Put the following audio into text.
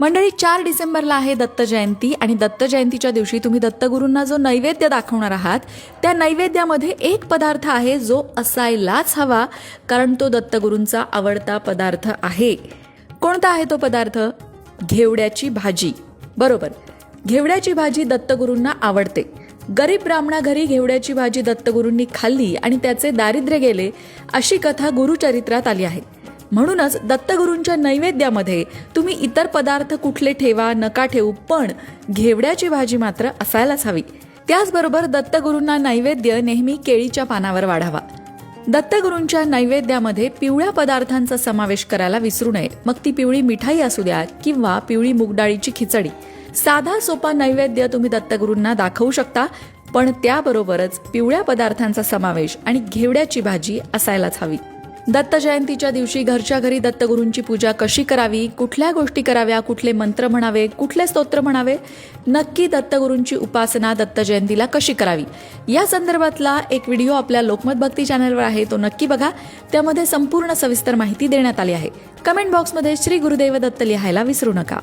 मंडळी 4 डिसेंबरला आहे दत्त जयंती आणि दत्त जयंतीच्या दिवशी तुम्ही दत्तगुरूंना जो नैवेद्य दाखवणार आहात त्या नैवेद्यामध्ये एक पदार्थ आहे जो असायलाच हवा, कारण तो दत्तगुरूंचा आवडता पदार्थ आहे. कोणता आहे तो पदार्थ? घेवड्याची भाजी. बरोबर, घेवड्याची भाजी दत्तगुरूंना आवडते. गरीब ब्राह्मणा घरी घेवड्याची भाजी दत्तगुरूंनी खाल्ली आणि त्याचे दारिद्र्य गेले अशी कथा गुरुचरित्रात आली आहे. म्हणूनच दत्तगुरूंच्या नैवेद्यामध्ये तुम्ही इतर पदार्थ कुठले ठेवा नका ठेवू, पण घेवड्याची भाजी मात्र असायलाच हवी. त्याचबरोबर दत्तगुरूंना नैवेद्य नेहमी केळीच्या पानावर वाढावा. दत्तगुरूंच्या नैवेद्यामध्ये पिवळ्या पदार्थांचा समावेश करायला विसरू नये. मग ती पिवळी मिठाई असू द्या किंवा पिवळी मूगडाळीची खिचडी. साधा सोपा नैवेद्य तुम्ही दत्तगुरूंना दाखवू शकता, पण त्याबरोबरच पिवळ्या पदार्थांचा समावेश आणि घेवड्याची भाजी असायलाच हवी. दत्त जयंतीच्या दिवशी घरच्या घरी दत्तगुरूंची पूजा कशी करावी, कुठल्या गोष्टी कराव्या, कुठले मंत्र म्हणावे, कुठले स्तोत्र म्हणावे, नक्की दत्तगुरूंची उपासना दत्त जयंतीला कशी करावी या संदर्भातला एक व्हिडिओ आपल्या लोकमत भक्ती चॅनलवर आहे, तो नक्की बघा. त्यामध्ये संपूर्ण सविस्तर माहिती देण्यात आली आहे. कमेंट बॉक्समध्ये श्री गुरुदेव दत्त लिहायला विसरू नका.